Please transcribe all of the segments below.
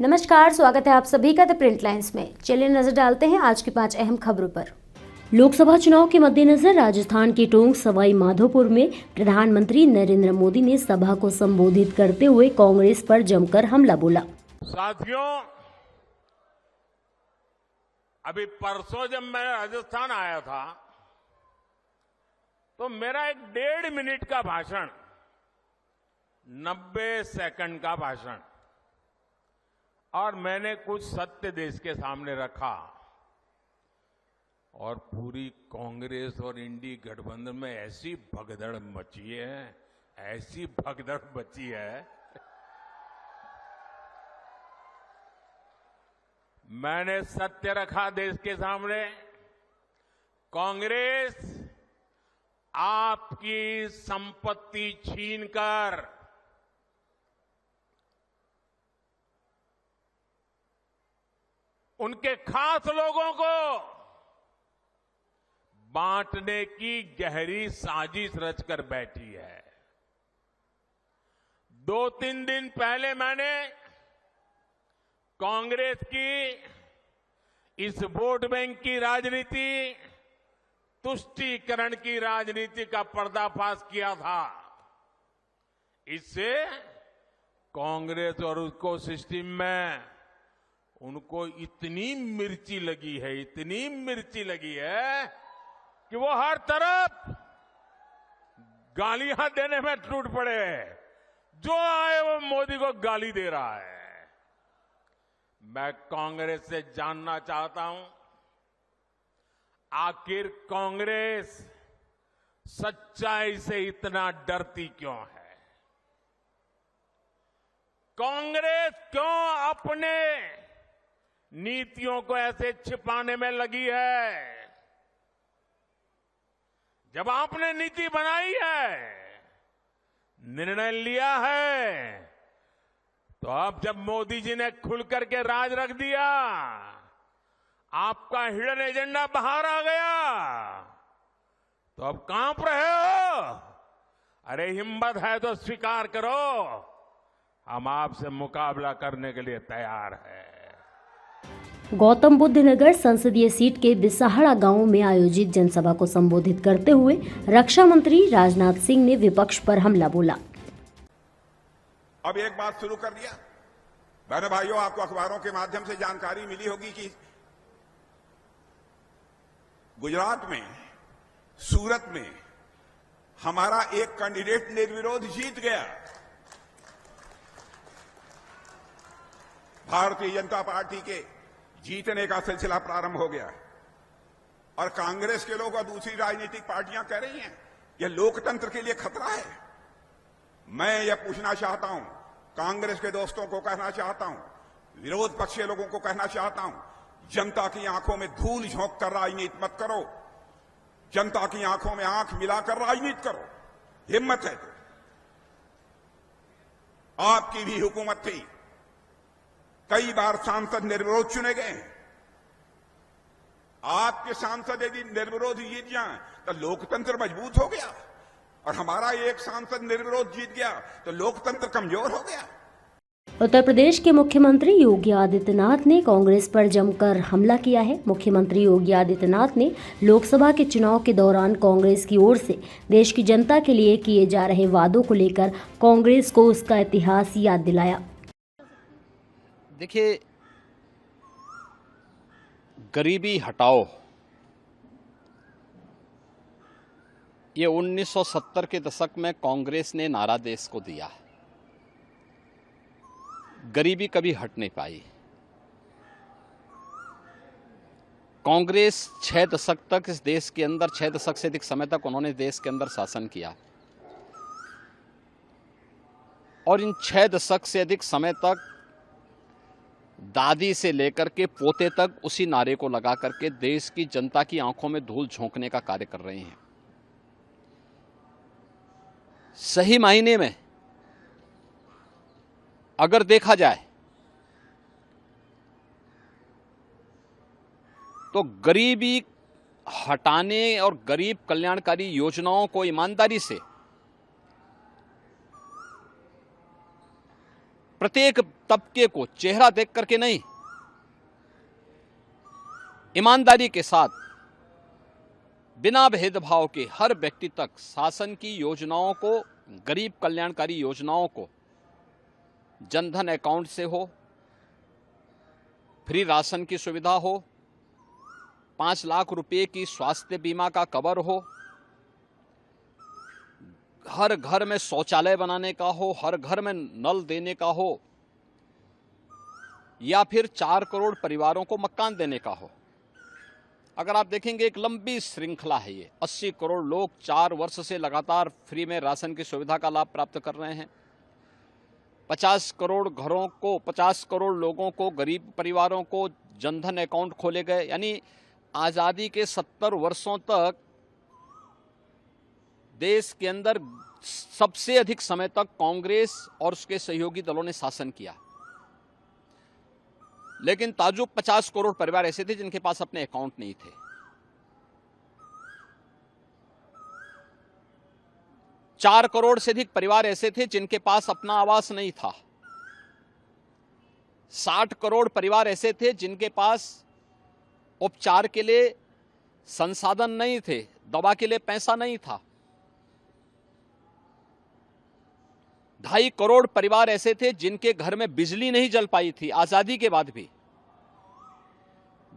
नमस्कार, स्वागत है आप सभी का द प्रिंट लाइन्स में। चलिए नजर डालते हैं आज की 5 अहम खबरों पर। लोकसभा चुनाव के मद्देनजर राजस्थान के टोंक सवाई माधोपुर में प्रधानमंत्री नरेंद्र मोदी ने सभा को संबोधित करते हुए कांग्रेस पर जमकर हमला बोला। साथियों, अभी परसों जब मैं राजस्थान आया था तो मेरा एक 1.5 मिनट का भाषण, 90 सेकंड का भाषण, और मैंने कुछ सत्य देश के सामने रखा और पूरी कांग्रेस और इंडी गठबंधन में ऐसी भगदड़ मची है, ऐसी भगदड़ मची है। मैंने सत्य रखा देश के सामने। कांग्रेस आपकी संपत्ति छीनकर उनके खास लोगों को बांटने की गहरी साजिश रचकर बैठी है। 2-3 दिन पहले मैंने कांग्रेस की इस वोट बैंक की राजनीति, तुष्टीकरण की राजनीति का पर्दाफाश किया था। इससे कांग्रेस और उसको सिस्टम में उनको इतनी मिर्ची लगी है, इतनी मिर्ची लगी है कि वो हर तरफ गालियां देने में टूट पड़े। जो आए वो मोदी को गाली दे रहा है। मैं कांग्रेस से जानना चाहता हूं, आखिर कांग्रेस सच्चाई से इतना डरती क्यों है? कांग्रेस क्यों अपने नीतियों को ऐसे छिपाने में लगी है? जब आपने नीति बनाई है, निर्णय लिया है, तो अब जब मोदी जी ने खुल करके राज रख दिया, आपका हिडन एजेंडा बाहर आ गया, तो अब कांप रहे हो? अरे हिम्मत है तो स्वीकार करो, हम आपसे मुकाबला करने के लिए तैयार हैं। गौतम बुद्ध नगर संसदीय सीट के बिसाहड़ा गांव में आयोजित जनसभा को संबोधित करते हुए रक्षा मंत्री राजनाथ सिंह ने विपक्ष पर हमला बोला। अब एक बात शुरू कर दिया। बहनों भाइयों, आपको अखबारों के माध्यम से जानकारी मिली होगी कि गुजरात में, सूरत में हमारा एक कैंडिडेट निर्विरोध जीत गया। भारतीय जनता पार्टी के जीतने का सिलसिला प्रारंभ हो गया है और कांग्रेस के लोग और दूसरी राजनीतिक पार्टियां कह रही हैं यह लोकतंत्र के लिए खतरा है। मैं यह पूछना चाहता हूं, कांग्रेस के दोस्तों को कहना चाहता हूं, विरोध पक्ष के लोगों को कहना चाहता हूं, जनता की आंखों में धूल झोंक कर राजनीति मत करो। जनता की आंखों में आंख मिलाकर राजनीति करो। हिम्मत है तो। आपकी भी हुकूमत थी, कई बार सांसद निर्विरोध चुने गए। आपके सांसद यदि निर्विरोध जीत जाएं तो लोकतंत्र मजबूत हो गया, और हमारा एक सांसद निर्विरोध जीत गया तो लोकतंत्र कमजोर हो गया। उत्तर प्रदेश के मुख्यमंत्री योगी आदित्यनाथ ने कांग्रेस पर जमकर हमला किया है। मुख्यमंत्री योगी आदित्यनाथ ने लोकसभा के चुनाव के दौरान कांग्रेस की ओर से देश की जनता के लिए किए जा रहे वादों को लेकर कांग्रेस को उसका इतिहास याद दिलाया। देखिए, गरीबी हटाओ, ये 1970 के दशक में कांग्रेस ने नारा देश को दिया है। गरीबी कभी हट नहीं पाई। कांग्रेस 6 दशक तक इस देश के अंदर, 6 दशक से अधिक समय तक उन्होंने देश के अंदर शासन किया, और इन 6 दशक से अधिक समय तक दादी से लेकर के पोते तक उसी नारे को लगा करके देश की जनता की आंखों में धूल झोंकने का कार्य कर रहे हैं। सही मायने में अगर देखा जाए तो गरीबी हटाने और गरीब कल्याणकारी योजनाओं को ईमानदारी से प्रत्येक तबके को चेहरा देख करके नहीं, ईमानदारी के साथ बिना भेदभाव के हर व्यक्ति तक शासन की योजनाओं को, गरीब कल्याणकारी योजनाओं को, जनधन अकाउंट से हो, फ्री राशन की सुविधा हो, 5 लाख रुपए की स्वास्थ्य बीमा का कवर हो, हर घर में शौचालय बनाने का हो, हर घर में नल देने का हो, या फिर 4 करोड़ परिवारों को मकान देने का हो। अगर आप देखेंगे एक लंबी श्रृंखला है ये। 80 करोड़ लोग 4 वर्ष से लगातार फ्री में राशन की सुविधा का लाभ प्राप्त कर रहे हैं। 50 करोड़ घरों को, 50 करोड़ लोगों को, गरीब परिवारों को जनधन अकाउंट खोले गए। यानी आज़ादी के 70 वर्षों तक देश के अंदर सबसे अधिक समय तक कांग्रेस और उसके सहयोगी दलों ने शासन किया। लेकिन ताजुब 50 करोड़ परिवार ऐसे थे जिनके पास अपने अकाउंट नहीं थे। 4 करोड़ से अधिक परिवार ऐसे थे जिनके पास अपना आवास नहीं था। 60 करोड़ परिवार ऐसे थे जिनके पास उपचार के लिए संसाधन नहीं थे, दवा के लिए पैसा नहीं था। 2.5 करोड़ परिवार ऐसे थे जिनके घर में बिजली नहीं जल पाई थी आजादी के बाद भी।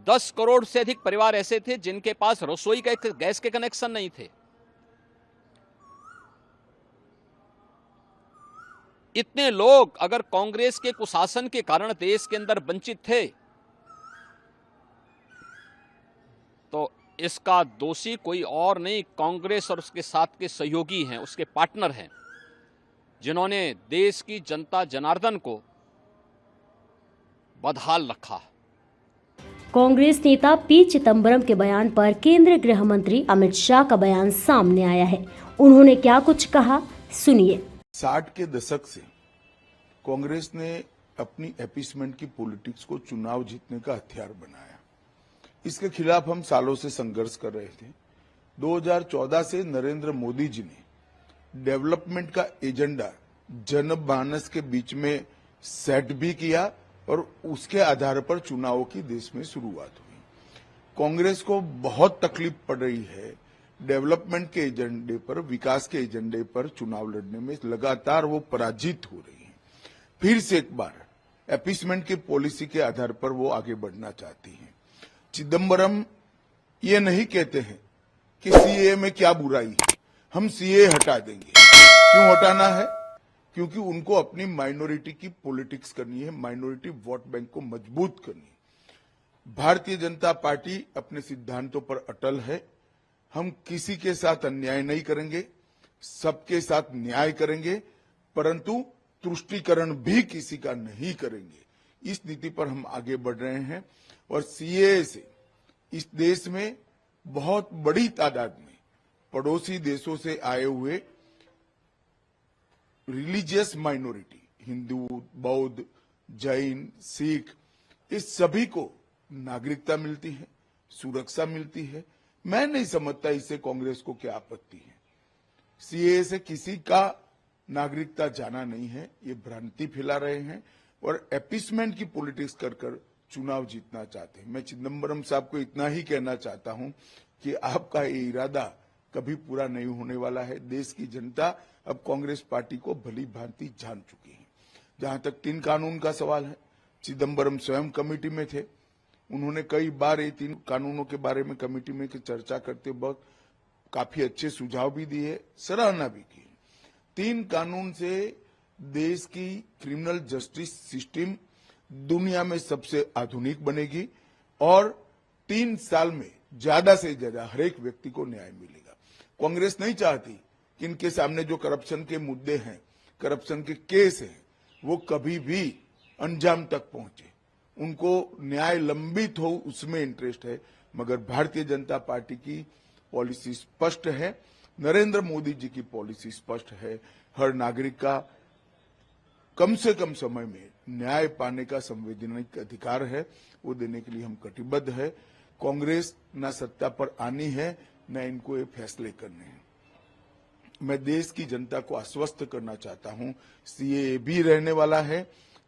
10 करोड़ से अधिक परिवार ऐसे थे जिनके पास रसोई का गैस के कनेक्शन नहीं थे। इतने लोग अगर कांग्रेस के कुशासन के कारण देश के अंदर वंचित थे तो इसका दोषी कोई और नहीं, कांग्रेस और उसके साथ के सहयोगी हैं, उसके पार्टनर हैं, जिन्होंने देश की जनता जनार्दन को बदहाल रखा। कांग्रेस नेता पी चिदंबरम के बयान पर केंद्रीय गृह मंत्री अमित शाह का बयान सामने आया है। उन्होंने क्या कुछ कहा, सुनिए। 60 के दशक से कांग्रेस ने अपनी अपीसमेंट की पॉलिटिक्स को चुनाव जीतने का हथियार बनाया। इसके खिलाफ हम सालों से संघर्ष कर रहे थे। 2014 से नरेंद्र मोदी जी ने डेवलपमेंट का एजेंडा जनमानस के बीच में सेट भी किया और उसके आधार पर चुनावों की देश में शुरुआत हुई। कांग्रेस को बहुत तकलीफ पड़ रही है डेवलपमेंट के एजेंडे पर, विकास के एजेंडे पर चुनाव लड़ने में। लगातार वो पराजित हो रही है। फिर से एक बार अपीसमेंट की पॉलिसी के आधार पर वो आगे बढ़ना चाहती है। चिदंबरम ये नहीं कहते हैं कि सीए में क्या बुराई है, हम सीए हटा देंगे। क्यों हटाना है? क्योंकि उनको अपनी माइनॉरिटी की पॉलिटिक्स करनी है, माइनॉरिटी वोट बैंक को मजबूत करनी है। भारतीय जनता पार्टी अपने सिद्धांतों पर अटल है। हम किसी के साथ अन्याय नहीं करेंगे, सबके साथ न्याय करेंगे, परंतु तुष्टीकरण भी किसी का नहीं करेंगे। इस नीति पर हम आगे बढ़ रहे हैं और सीए से इस देश में बहुत बड़ी तादाद में पड़ोसी देशों से आए हुए रिलीजियस माइनॉरिटी, हिंदू, बौद्ध, जैन, सिख, इस सभी को नागरिकता मिलती है, सुरक्षा मिलती है। मैं नहीं समझता इससे कांग्रेस को क्या आपत्ति है। सीए से किसी का नागरिकता जाना नहीं है, ये भ्रांति फैला रहे हैं और अपीसमेंट की पॉलिटिक्स कर कर चुनाव जीतना चाहते हैं। मैं चिदंबरम साहब को इतना ही कहना चाहता हूं कि आपका ये इरादा कभी पूरा नहीं होने वाला है। देश की जनता अब कांग्रेस पार्टी को भली भांति जान चुकी है। जहां तक 3 कानून का सवाल है, चिदंबरम स्वयं कमेटी में थे। उन्होंने कई बार ये 3 कानूनों के बारे में कमेटी में चर्चा करते वक्त काफी अच्छे सुझाव भी दिए, सराहना भी की। 3 कानून से देश की क्रिमिनल जस्टिस सिस्टम दुनिया में सबसे आधुनिक बनेगी और 3 साल में ज्यादा से ज्यादा हर एक व्यक्ति को न्याय मिलेगा। कांग्रेस नहीं चाहती कि इनके सामने जो करप्शन के मुद्दे हैं, करप्शन के केस हैं, वो कभी भी अंजाम तक पहुंचे। उनको न्याय लंबित हो, उसमें इंटरेस्ट है। मगर भारतीय जनता पार्टी की पॉलिसी स्पष्ट है, नरेंद्र मोदी जी की पॉलिसी स्पष्ट है। हर नागरिक का कम से कम समय में न्याय पाने का संवैधानिक अधिकार है, वो देने के लिए हम कटिबद्ध है। कांग्रेस न सत्ता पर आनी है, न इनको ये फैसले करने हैं। मैं देश की जनता को आश्वस्त करना चाहता हूं, सीए भी रहने वाला है,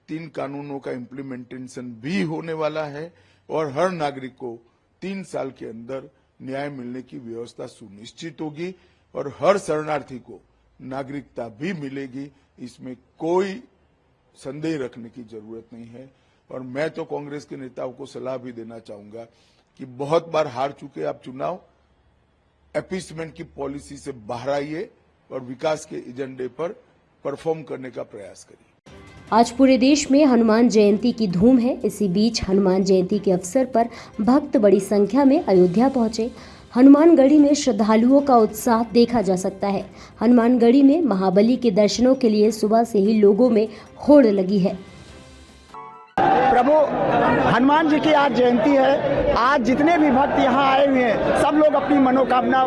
3 कानूनों का इम्प्लीमेंटेशन भी होने वाला है और हर नागरिक को 3 साल के अंदर न्याय मिलने की व्यवस्था सुनिश्चित होगी और हर शरणार्थी को नागरिकता भी मिलेगी। इसमें कोई संदेह रखने की जरूरत नहीं है। और मैं तो कांग्रेस के नेताओं को सलाह भी देना चाहूंगा कि बहुत बार हार चुके आप चुनाव, अपीसमेंट की पॉलिसी से बाहर आइए और विकास के एजेंडे पर परफॉर्म करने का प्रयास करिए। आज पूरे देश में हनुमान जयंती की धूम है। इसी बीच हनुमान जयंती के अवसर पर भक्त बड़ी संख्या में अयोध्या पहुंचे। हनुमानगढ़ी में श्रद्धालुओं का उत्साह देखा जा सकता है। हनुमानगढ़ी में महाबली के दर्शनों के लिए सुबह से ही लोगों में होड़ लगी है। प्रभु हनुमान जी की आज जयंती है। आज जितने भी भक्त यहाँ आए हुए हैं सब लोग अपनी मनोकामना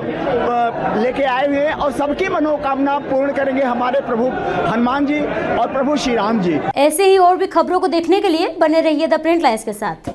लेके आए हुए हैं और सबकी मनोकामना पूर्ण करेंगे हमारे प्रभु हनुमान जी और प्रभु श्री राम जी। ऐसे ही और भी खबरों को देखने के लिए बने रहिए द प्रिंट लाइन्स के साथ।